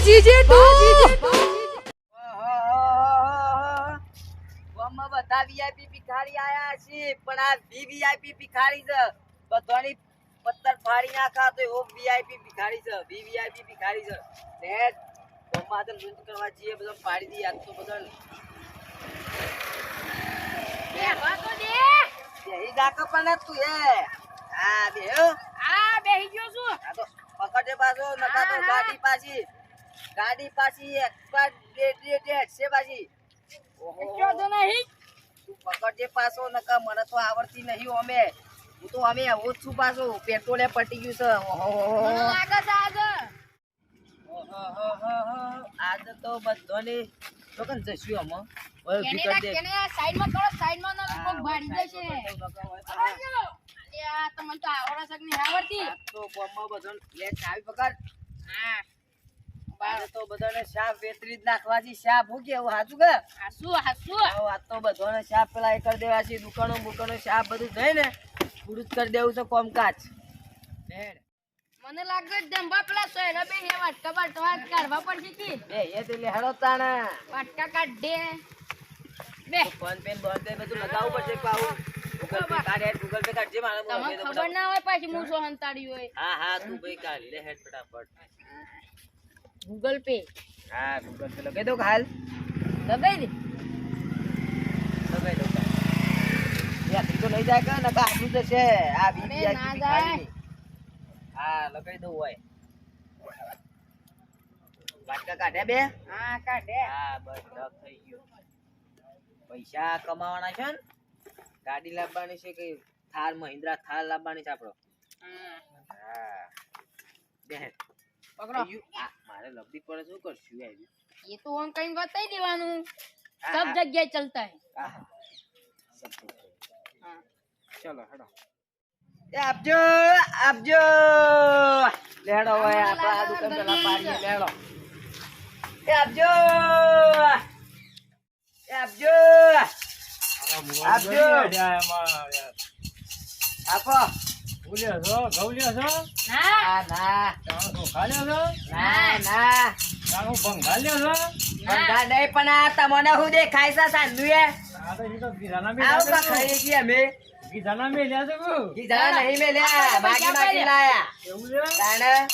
GJ તું ગામમાં બધા વીઆઈપી ભિખારી આયા છે પણ આ વીવીઆઈપી ભિખારી છે બધાની પત્તર ફાડી નાખા તો એવો વીઆઈપી ભિખારી છે વીવીઆઈપી ભિખારી છે ને ગામમાં તો લૂંટ કરવા જઈએ બધો પાડી દી આજ તો બધો બેહી જાકે પણ તું એ હા બેહ્યો બેહી ગયો છું આ તો પકડે પાછો નકા તો ગાડી પાછી એક્સપર્ટ ડેટ છે પાછી ક્યો તો નહીં તું પકડજે પાછો નકા મને તો આવડતી નહીં અમે હું તો અમે આવું જ છું પાછો પેટ્રોલે પટી ગયું છે મને લાગે છે આજ તો બધાને લોકોને જશું અમે કેને સાઈડમાં કરો સાઈડમાં ના કોક ભાડી જશે આ તમને તો આવડા સક નહીં આવડતી તો ગામમાં બધાને લે ચાવી પકડ હા બાર તો બધાને શાપ વેતરી જ નાખવા છે શાપ હું કેવું હાચું કે હાસુ આ તો બધાને શાપ પેલા એ કરી દેવા છે દુકાનો શાપ બધું થઈને પૂરું જ કરી દેવું છે કોમકાજ મને લાગે જંબા પેલા સોયરા બે હે વાટકા બાટવા કાઢવા પડશે કે એ એટલે હેડો તાણા વાટકા કાઢ દે બે ફોન પે બંધ પે બધું લગાવવું પડશે પાઉ ગૂગલ પે કાઢજે મારે તમને ખબર ના હોય પાછી હું સો હંતાડી હોય હા તું ભાઈ કાઢ લે હેડ ફટાફટ ગૂગલ પે હા ગૂગલ પે લગાઈ દો હાલ લગાઈ દે યાર તો લઈ જાય કે નકા આટલું તો છે આ બીજી ના જાય હા લગાઈ દો હોય વાટકા કાઢે બે હા કાઢે હા બસ ઢક થઈ ગયો પૈસા કમાવાના છે ને ગાડી લાવવાની છે કે થાર મહિન્દ્રા થાર લાવવાની છે આપણો હા બેન પકડો મારે લબડી પડે શું કરશું આવી ये तो हम कहीं बताई देवानू सब जगह चलता है हाँ चलो हेडो ए આપજો લેડો હોય આપા આ દુકાન પેલા પાડી લેડો એ આપજો આપો ભૂલ્યો છો ગૌલ્યો છો ના ના તો ખાલ્યો છો ના તારું ભંગાલ્યો છો બંધા નહીં પણ આ તમને હું દેખાય છે સાંધુએ આ તો ઈ તો ગીધાના મે આવું કા ખાઈ ગયા મે ગીધાના મે લ્યા છો ગીધા નહીં મેલ્યા બાકી લાયા એવું છે તાણે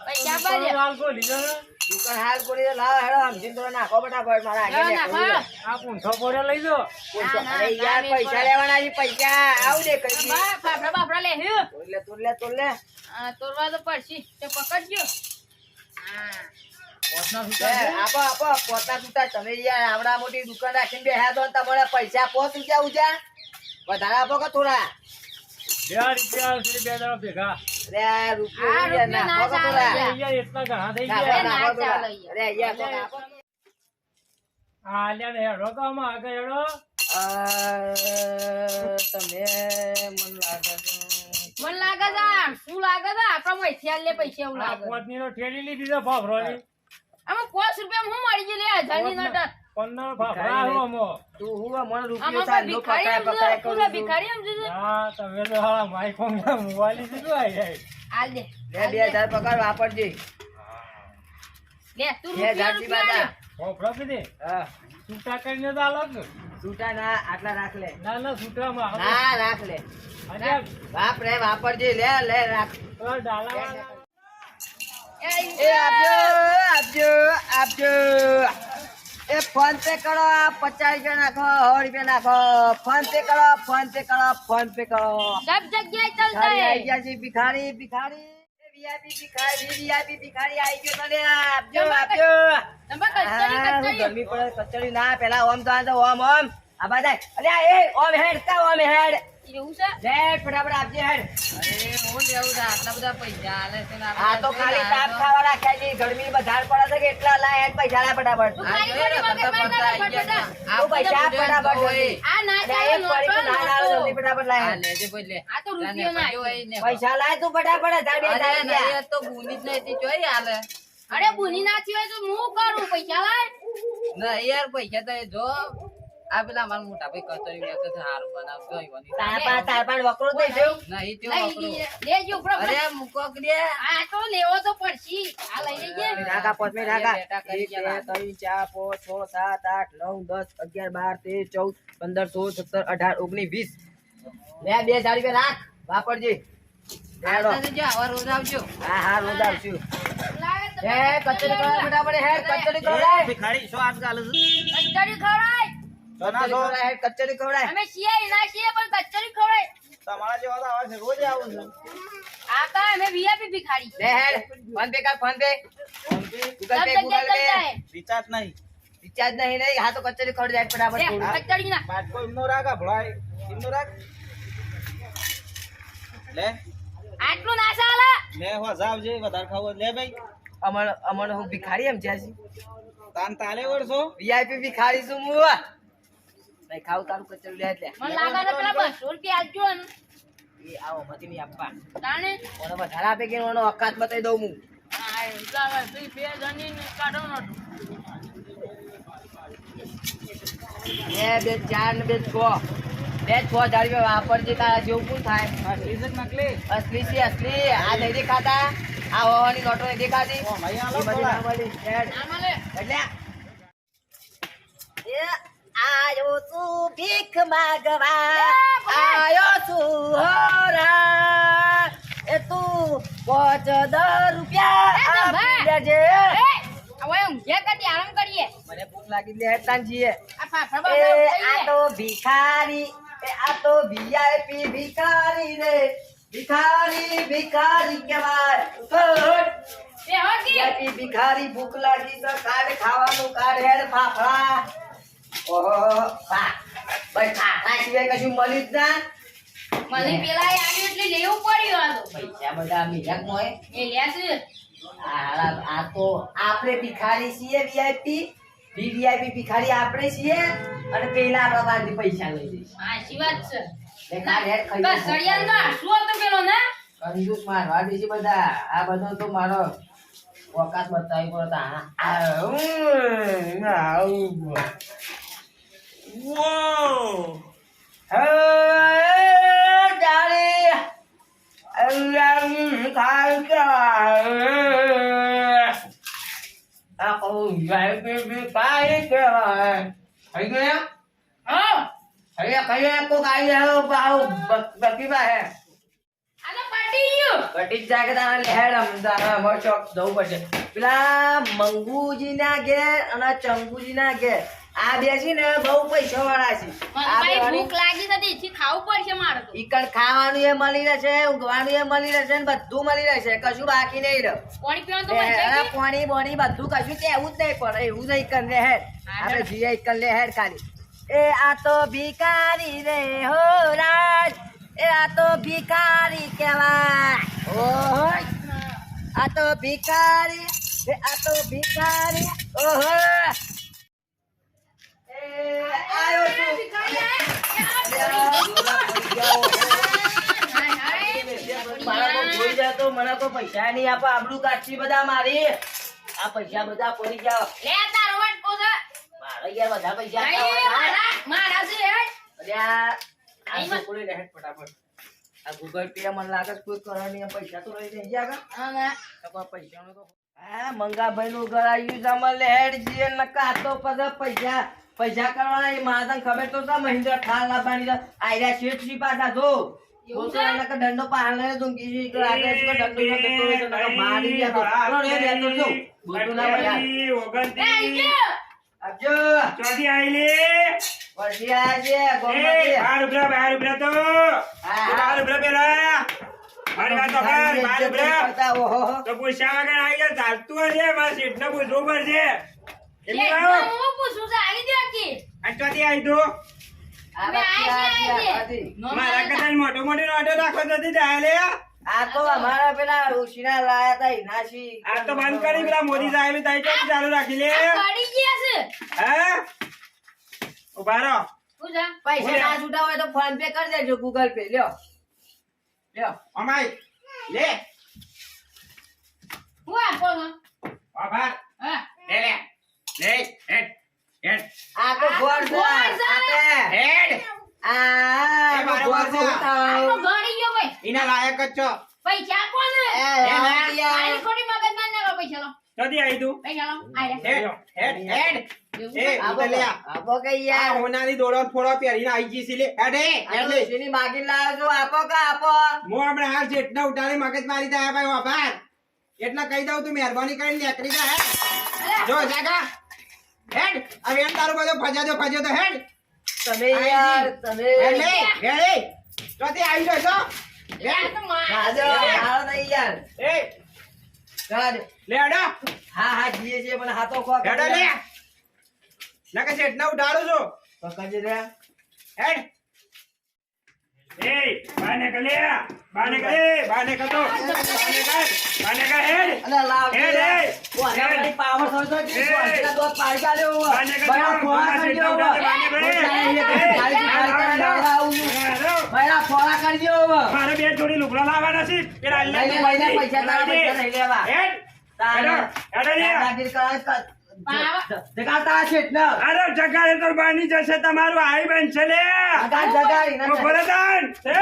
પૈસા પાડે આલકો લીધો દુકાન હાલ કરી લાવ હેડો સમજીને તો નાખો બટાફટ મારા આગે આ પૂંઠો પોરે લઈ દો અરે યાર પૈસા લેવાના છે પૈસા આવ દે કરી બાપરા લે હે તોડ લે તોરવા તો પડશે તે પકડજો હા પોતના એ, સુતા આપો પોતા સુતા તમે યાર આવડા મોટી દુકાન રાખીને બેહ્યા તો તમારે પૈસા પોત ઉજા વધારે આપો કે થોડા 2 રૂપિયા છે 2 દાડા ભેગા અરે રૂપિયા નાખો કે થોડા યાર એટલા ઘણા થઈ નાખો, ગયા નાખો થોડા. ચાલે યાર. અરે યાર તો નાખો. આ લ્યા ને હેડો તો આમાં આગળ હેડો તમે મન લાગે છે મન લાગે છે શું લાગે છે આપણા મૈથિયા લે પૈસા એવું આ લાગે પોતની નો ઠેલી લીધી છે ફાફરોની આમાં 5 રૂપિયા હું મળી ગઈ લે હજારની નોટ 15 ફાફરા આવો અમો તું હું મને રૂપિયો આમાં ચાલ કોઈ નો પકડાય ભિખારી કરું ભિખારી સમજુ હા તમે તો હાલા માઈફોન મોબાઈલ લીધું આઈ હાલ દે લે 2000 પકડ વાપરજે લે તું 2000 થી બાદા ફાફરા પીધે હા છૂટા કરીને તો અલગ છૂટા ના આટલા રાખ લે ના છૂટામાં ના રાખ લે અને વાપરજે લે રાખ ડાલા એ આપજો એ ફોન પે કરો 50 રૂપિયા નાખો 100 રૂપિયા નાખો ફોન પે કરો सब जगह चलता ભિખારી है આઈ ગયા છે ભિખારી એ VIP ભિખારી આઈ ગયો તને આપજો नंबर कचरी कचरी ગરમી પડે કચડી ના પેલા ઓમ તો ઓમ આબા જાય અરે એ ઓમ હેડ એવું છે હેડ ફટાફટ આપજે હેડ અરે હું લેવું છે આટલા બધા પૈસા આલે છે ને આ તો ખાલી તાપ ખાવા રાખ્યા છે ગરમી વધારે પડે છે કે એટલા લા હેડ પૈસા લા ફટાફટ તું ખાલી ખાલી મગજ માર ના ફટાફટ આ પૈસા ફટાફટ હોય આ ના અરે ચાલે એક પડી તો ના લાવ જલ્દી ફટાફટ લાય લેજે બોલે આ તો રૂપિયો ના પૈસા લાય તું ફટાફટ 1000 તો ગુની જ નહીં ચોરી હાલે અરે બુની નાચી હોય તો હું કરું પૈસા લાય ના યાર પૈસા તો જો આ પેલા મારા મોટા ભાઈ કચોરી મેં તો સારું બનાવતો હોય બની. તાર પાંચ વકરો થઈ ગયો. નહીં તે લઈ વપરો. લઈએ. લેજો ઉપરો અરે મૂકો કે દે. આ તો લેવો તો પડશી આ લઈ લેજે રાખા પોચ મિનિટ રાખા. બેટા કરી 1 2 3 4 5 6 7 8 9 10 11 12 13 14 15 16 17 18 19 20 લે 2000 રૂપિયા રાખ વાપરજે. હેડો. આવતા જજો, આવા રોજ આવજો. હા હા રોજ આવશું. લાગે તો હે કચોરી કરો બેટા પડે હેડ કચોરી ખવડાય. ભિખારી શું આજકાલ કચોરી ખવડાય સોના છો હેડ કચોરી ખવડાય. અમે છીએ ના છીએ પણ કચોરી ખવડાય તમારા જેવા તો આવે છે રોજ આવું છું આકા અમે વીઆઈપી ભિખારી લે હેડ ફોન પે કર ફોન પે. ગૂગલ પે सब ગૂગલ जगह પે. चलता है રિચાર્જ નહીં રિચાર્જ નહીં નહીં હા તો કચોરી ખવડાય ફટાફટ લે, થોડું. કચોરી ના બાટકો એમનો રાખ આ ભળાય એમનો રાખ લે આટલું ના ચાલે લે હો જાવજે વધારે ખાવો લે ભાઈ અમણ હું ભિખારી એમ છે તાન તાલે વળશો વીઆઈપી ભિખારી છું હું નહીં ખાવ તારું કચોરી લે એટલે મને લાગે છે પેલા 200 રૂપિયા આપજો ને એ આવો મતી નહીં આપવા તાણે ઓનો વધારે આપે કે ઓનો ઓકાત બતાવી દઉં હું. આ લાગે તું બે જણી ને કાઢો નો બે બે ચાર ને બે છ બે 6,000 રૂપિયા વાપરજે તારા જેવું શું થાય. અસલી છે કે નકલી અસલી છે અસલી આ નહીં દેખાતા આ હોવાની નોટો નહીં દેખાતી. ઓ ભાઈ આલો એ બધી થોડા. ના મળી. હેડ. ના મળે એટલે એ આયો તું ભીખ માંગવા આયો તું હોરા એ તું 5,000 રૂપિયા આપી દેજે. એ હવે ઊંઘે કદી આરામ કરીએ મને ભૂખ લાગી લે તાનજીએ. આ ફાફડા એ બાફડા આ તો ભિખારી એ આ તો વીઆઈપી ભિખારી રે ભિખારી ભિખારી કહેવાય. બે હોકી વીઆઈપી ભિખારી ભૂખ લાગી તો કાઢ ખાવાનું કાઢ હેડ ફાફડા. ઓહો બા ભાઈ ફાફડા સિવાય કશું મળ્યું જ ના. મને પેલા આવ્યું એટલે લેવું પડ્યું આ તો પૈસા બધા મિલક મોય. એ લેશે આ તો આપણે ભિખારી છીએ વીઆઈપી વીઆઈપી ભિખારી આપણે છીએ અને પેલા આપણા પાસેથી પૈસા લઈ જઈશું. હા શી વાત છે લે કાઢ હેડ ખાઈ બસ સળિયાનો તો આસુ હતો પેલો ને કંજૂસ મારવા દે છે બધા. આ બધો તો મારો ઓકાત બતાવી પડે. હા આનો પાટી ગયો પેલા મંગુજી ના ઘેર અને ચંગુજી ના ઘેર આ બે છે ને બહુ પૈસા વાળા છે. મને આ ભાઈ બે ભૂખ લાગી હતી એથી ખાવું પડશે મારે તો ઈકણ ખાવાનું એ મળી રહેશે ઊંઘવાનું એ મળી રહેશે ને બધું મળી રહેશે કશું બાકી નહીં રહે. પાણી પીવાનું તો મળશે કે? પાણી બોણી બધું કશું તે એવું જ નહીં પડે એવું નહીં કર લે હેડ આપણે જીએ કર લે હેડ ખાલી. એ આ તો ભિખારી રે હો રાજ એ આ તો ભિખારી કહેવાય. ઓહો આ તો ભિખારી એ આ તો ભિખારી. ઓહો એ આયો છું. મારા તો જોઈ જાય તો મને તો પૈસા નહીં આપે આબરૂ કાઢી બધા મારી. આ પૈસા બધા પડી જાવ લે તારો વાટકો છે મારે યાર બધા પૈસા નહીં, આપવા હોય. મારા છે હેડ. અલ્યા, આ નહીં, છોકરી લે હેડ ફટાફટ. આ ગૂગલ પે મને લાગે છે કોઈ કરવા નહીં પૈસા તો લઈ નહીં જાગા હા, ના. પૈસાનો તો હા મંગાભાઈ નું ઘર આવ્યું છે અમારે લે હેડ જીએ નકા તો પછી પૈસા કરવાના એ મારા ખબર તો છે મહિન્દ્રા ખાન લાવવાની છે આયરા શેઠજી પાછા જો એવું છે? દંડો પાલને દુંગી છે કે આગળ છે દંડો છે તો નકા મારી ગયા તો નો રે રે તો જો બોલતું ના યાર એ આઈ ગયો. આપજો ચોથી આઈલે વર્ષી આ છે એ ગોમતી બાર ઉભરા તો હા, બાર ઉભરા પેલા મારી વાત તો કર બાર ઉભરા ઓહો તો પૂછ્યા વગર આવી ગયા ચાલતું હશે મારા શેઠને પૂછવું પડશે એમની શેઠ, આવો હું પૂછું છું, આવી દ્યો કે. આ ચોથી આવી તો અમે આઈ છે. નો મારા મળે કદાચ મોટો મોટી નોટો રાખો તો ચાલે આ તો અમારા પેલા ઋષિના લાયા તા હિનાશી આ તો બંધ કરી પેલા મોદી સાહેબ તાઈ ચોથી ચાલુ રાખી લે આ પડી ગયા છે. હે ઉભા રહો શું છે? પૈસા ના છૂટા હોય તો ફોન પે કરી દેજો ગૂગલ પે લ્યો અમાય લે હું આપો છો? આભાર હા. લે લે લે હેડ હેડ આ તો ગોળ છે ગોળ છે. આ આ એ મારો ગોળ છે. ઉતાવ. તો ઘણી ગયો ભાઈ એના લાયક જ છો પૈસા કોને એ ના. યાર. આની ખોટી મગજ ના નાખો પૈસા લો ક્યાંથી આવી તું પૈસા લો આયા હેડ હેડ હેડ એ આપો ઉતર લે આ. આપો કે આ યાર હોનાની દોડો ફોડો પહેરીને આઈ ગઈ છે લે હેડ એ, આ હેડ તો લે શેની માગીને લાવ્યો છો? આપો કે આપો હું હમણાં હાલ જેટલા ઉઠાડી મગજ મારી જાય ભાઈ વાભાર એટલા કહી દઉં તું મહેરબાની કરીને નીકળી જા હેડ જો જાગા હેડ હવે એમ તારું બધું ફજ્યો તો હેડ તમે યાર તમે હેડ લે હેડ એ ચોથી આવી ગયો છો આ તો માર રાજો હાલો નહીં યાર એ રાજ લે હેડો હા હા જીએ છીએ પણ હાથો ખો હેડો લે નકે જેટલા ઉઠાડું છું પકડી રે હેડ એ બાને કલે બાને કલે બાને કતો બાને કા હેડ અલે લાવ હેડ એ ઓના મારી પાવર સોય તો એ. ઓના દોત પાડી ચાલ્યો બાને કા બડા ફોડા કરી દો બડા ફોડા કરી દો મારે બે જોડી લુગડા લાવવાના છે પેલા લઈ લે પૈસા તારા પૈસા નહીં લેવા હેડ હેડો હેડો લે દાદાગીરી કરે જગાતા છે ને અરે જગાડે તો બાની જશે તમારું આઈ બેન છે લે આગા જગાડી ઓ ના ભરદાન એ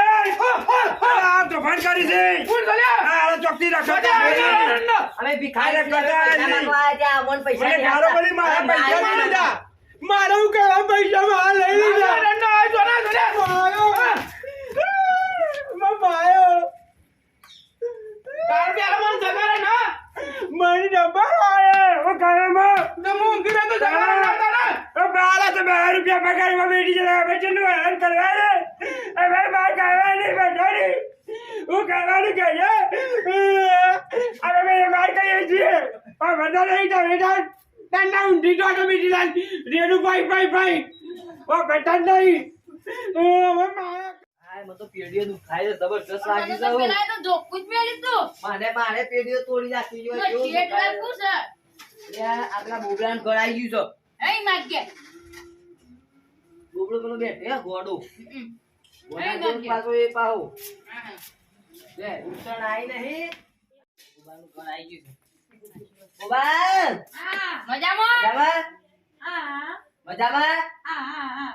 આ તો ફોન કરી છે ફોન કર્યા આ ચોકતી રાખો અમે ભિખારી અરે ગધા પૈસા માંગવા આવ્યા મોન પૈસા મને નહીં ગારો આપતા. બધી મારા અમે પૈસા આવ્યા લઈ લીધા મારે હું કરવા પૈસા માં લઈ લીધા મારી નંબર આયે ઓ કારમાં નમો ગિરા તો ઓ બાલા તો 2 રૂપિયા પગારમાં બેઠી છે બેઠી નું હેરાન કરવા દે એ ભાઈ માર કાવા નહીં બેઠાડી હું કરવાનું કે અરે મેં માર કહીએ છીએ પણ બધા નહીં તો બેટા તન્ના ઊંધી તો બેઠી લાલ રેડુ ભાઈ ઓ બેટા નહીં ઓ મારા હા, મને તો પેઢીઓ દુખાય છે, જબરજસ્ત લાગી મને તો જાવ. પેલા તો જોકું જ મેલી તું મારે પેઢીઓ તોડી નાખી તો જોઈએ. કેવું શેઠ દુખાય છે. લાગુ છે યાર, આપણા બોબડાને ગળાઈ ગયું છે. એ માગે બોબડો પેલો બેઠો હે, ગોડો. હમ. ગોડા એ જેવો માગે. પાછો એ પાહો. હા. લે, ઉત્તરાયણ આઈ નહીં. બોબાનું ગળાઈ ગયું છે. બોબા! મજામાં મજામાં? હા મજામાં? હા હા.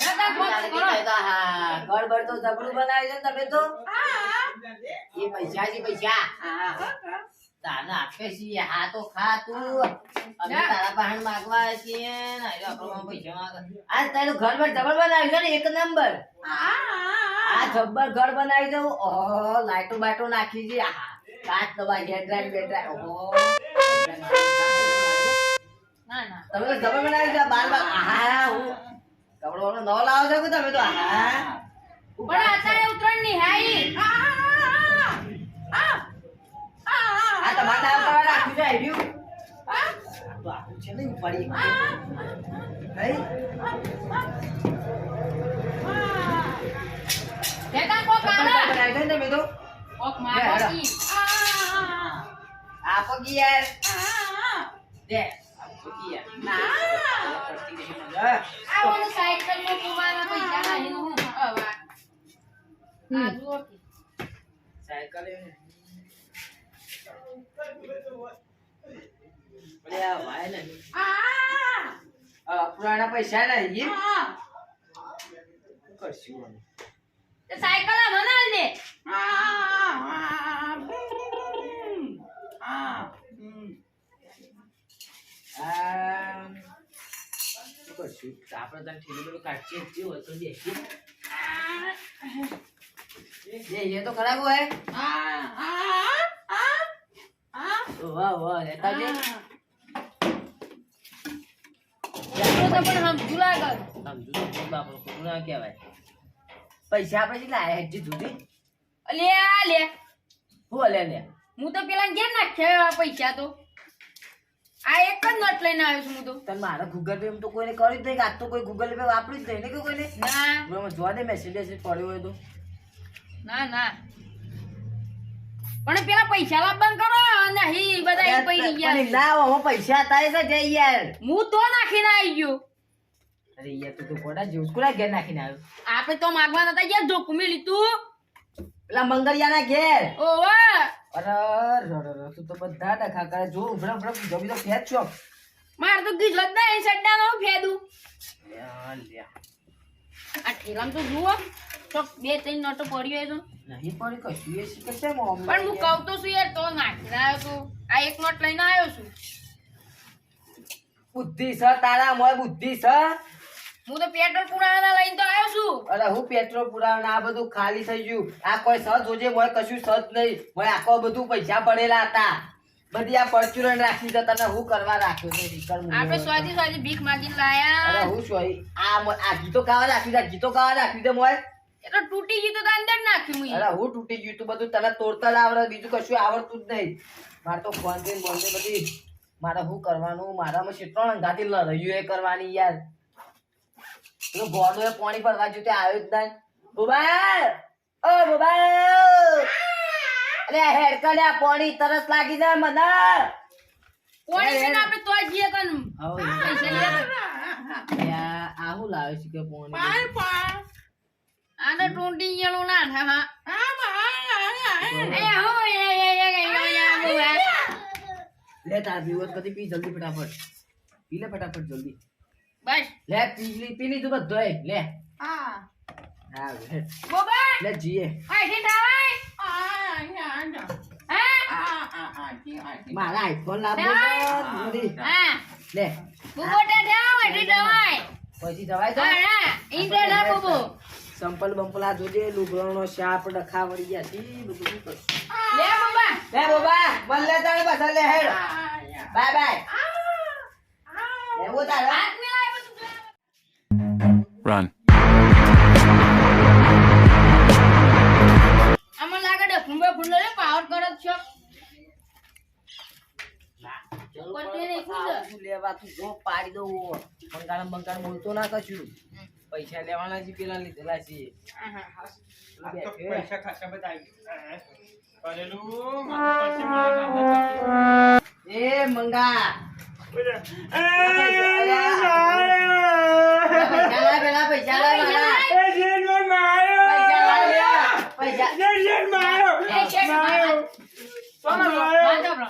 દાદા ફોન તારે કરો. કીધું તો હા, ઘર બર તો જબરું બનાવ્યું છે ને તમે તો. એ પૈસા છે પૈસા. તાને આપે છીએ, હા તો ખા તું. અમે તારા પાસે માંગવા છીએ ને આજે આપણો પૈસા માંગે. આ તારું ઘર બર જબર બનાવ્યું છે ને, એક નંબર. આ જબ્બર ઘર બનાવી દઉં. ઓહો, લાઈટો બાઈટો નાખી છે. આહા, કાચ દબાઈ, હેડલાઇટ બેડલાઇટ. ઓહો. ના ના તમે તો જબર બનાવી છે, બાર બાર. આહા, હું કપડો બપડો નવો લાવો છો કે તમે તો? આહા. પણ અત્યારે ઉતરણ ની હાઈ આ તમારે નામ કરવા રાખ્યું છે, આયર્યું? તો આખું છે ને ઉપાડી. હઈ? દેતા કોક જબ્બર આલા બનાવી છે ને તમે તો. કોક મારો કી આપો કી યાર. દે, આપો કી યાર. પડતી નહીં મને. આ ઓલો સાયકલ નો કુવાના પૈસા નહીં હું હવે આ જુઓ કે સાયકલ એ. અરે આ ભાઈ નહીં. પુરાણા પૈસા નહીં. શું કરશું અમે? તે સાયકલ આ બનાવી દે શું કરશું? આપણે તને ઠેલું પેલું કાઢીએ, જે હોય તો દેખીએ. ये तो खराब हुआ है। वाह वाह रहता है। તો પણ સમજુ લાગે સમજુ તો બાપરો ખોટું ના કહેવાય. પૈસા આપણે કેટલા આયા હેજી સુધી? લે આ લે હું લે લે. હું તો પેલા ઘેર નાખ્યા આ પૈસા તો આ એક જ નોટ લઈને આવ્યો છું હું તો તને મારા ગૂગલ પે તો કોઈને કર્યું જ નહીં. આજ તો કોઈ ગૂગલ પે વાપર્યું જ નહીં ને કે કોઈને. ના બરાબર, જોવા દે મેસેજ પડ્યો હોય તો. ના ના પણ પેલા પૈસા લાવવાનું કરો નહીં બધા ઈ પૈડી પણ ગયા ના આમાં પૈસા હતા છે જઈ યાર. હું તો નાખીને આવી ગયો અરે યાર તું તો ખોટા જેવું કોના ઘેર નાખીને આવ્યો? આપણે તો માંગવા નતા ગયા જોક મેલી તું પેલા મંગળિયાના ઘેર. ઓવા અરે તું તો બધા ડખા કરે. જો ઉભરા ઉભરા બીજો બીજો ફેંચ છો. માર તો ગીજો જ નહીં સડ્ડા નો ફેદું આ ઠેલામાં તો જુઓ તો 2-3 નોટો પડ્યો એ તો નહીં પણ કશું એ શીખે છે મોમ પણ હું કહું તો છું યાર તો નાખીને આવ્યો છું આ એક નોટ લઈને આવ્યો છું બુદ્ધિ છે તારા મોય બુદ્ધિ છે હું તો પેટ્રોલ પુરાવાના લઈને તો આવ્યો છું અરે હું પેટ્રોલ પુરાવવાનું આ બધું ખાલી થઈ ગયું આ કોઈ સજ જોજે મોય કશું સજ નહીં મોય આખો બધું પૈસા પડેલા હતા બધી આ પરચુરણ રાખી છે તને હું કરવા રાખ્યો છે વિકર આપણે સ્વાજી ભીખ માંગીને અરે લાયા હું સોય આ ગીતો ગાવા રાખ્યું છે ગીતો ગાવા રાખ્યું છે મોય એ તો તૂટી ગયું તો તો અંદર નાખ્યું મેં અરે હું તૂટી ગયું તું બધું તને તોડતા જ આવડે બીજું કશું આવડતું જ નહીં મારે તો ફોન થી બોલતે બધી મારે શું કરવાનું મારામાં કેટલો અંગાથી લડ્યું એ કરવાની યાર પેલો ગોડો એ પાણી ભરવા જોતે આવ્યો જ નહીં બોબા ઓ બોબા અરે હેડ કર લે પાણી તરસ લાગી જાય મને કોણી છે ને આપણે તોય જઈએ કન પૈસા લે આ હું લાવે છે કે પાણી આને ટૂંટી ગયેલું ના થાય એ હો એ લે તાર પીવત કદી પી જલ્દી ફટાફટ પી લે ફટાફટ જલ્દી બસ લે પી લીધું બધું લે હા હા લે બોબા લે જીએ આઈ ઠીક આવે મારા આઈફોન લાવો બધી હા લે બુબોટા જાવ એટી દવાઈ પછી દવાઈ તો હા ઈંડે ના બુબો સંપલ બંપલા જોજે લુગડોનો શાપ ડખા વળી ગયા છે બધું શું કરું લે બોબા લે બાબા બલ્લે તારે પાછા લે હેડ બાય બાય એવું તારે હાથ મિલાય બધું Run. આમાં લાગે દે ફુંબે ફુંડો રે પાવર કરે છે કોટી ને કુંજ લેવા તું જો પાડી દઉં બંગાળ બોલતો ના કશું પૈસા લેવાના છે પેલા લીધેલા છે પૈસા ખાસા બધા આવી ગયા. કરેલું માથું પરથી મળે ને એ મંગા પૈસા લા મારા એ જેલમાં માર્યો પૈસા લા લે પૈસા જેલમાં માર્યો એ શેઠ માર્યો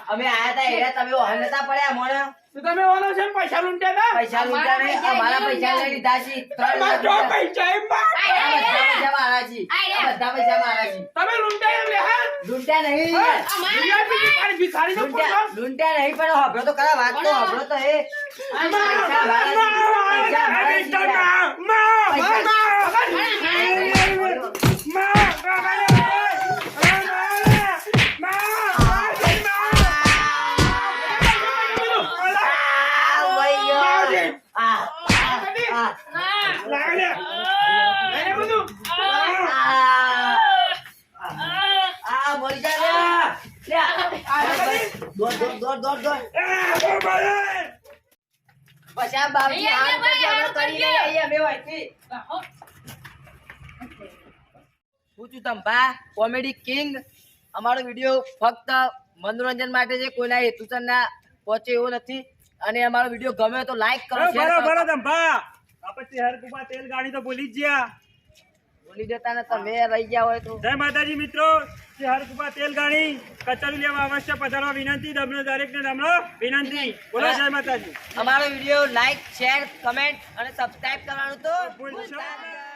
અમે આયા તા એરા તમે ઓહલ નતા પડ્યા મોણે તો તમે ઓલો છે ને પૈસા લૂંટ્યા તા પૈસા લૂંટા નહીં અમારા પૈસા લઈ લીધા છે 3 મારા જો લાખ પૈસા એમ માં પૈસા મારા છે બધા પૈસા મારા છે તમે લૂંટાય એમ લે હા લૂંટ્યા નહીં ભિખારી નો લૂંટ્યા નહીં પણ હોભળો તો ખરા વાત તો હોભળો તો એ પૈસા મારા છે, પૈસા પછી આ બાપજી હાથ પર જમા કરીને લઈ અમે વાંચી હું છું તંપા કોમેડી કિંગ અમારો વિડીયો ફક્ત મનોરંજન માટે છે કોઈના હેતુસર ના પહોંચે એવો નથી અને અમારો વિડીયો ગમે તો લાઈક કરો શેર કરો બરાબર ધંભા આપણે હર કુપા તેલ ગાડી તો ભૂલી જ ગયા બોલી દેતા ને તમે રહી ગયા હોય તો જય માતાજી મિત્રો હર કુપા તેલ ગાડી કચરું લેવા અવશ્ય પધારવા વિનંતી દમનો દરેક ને દમનો વિનંતી બોલો જય માતાજી અમારો વિડીયો લાઈક શેર કમેન્ટ અને સબસ્ક્રાઇબ કરવાનું તો ભૂલશો નહીં.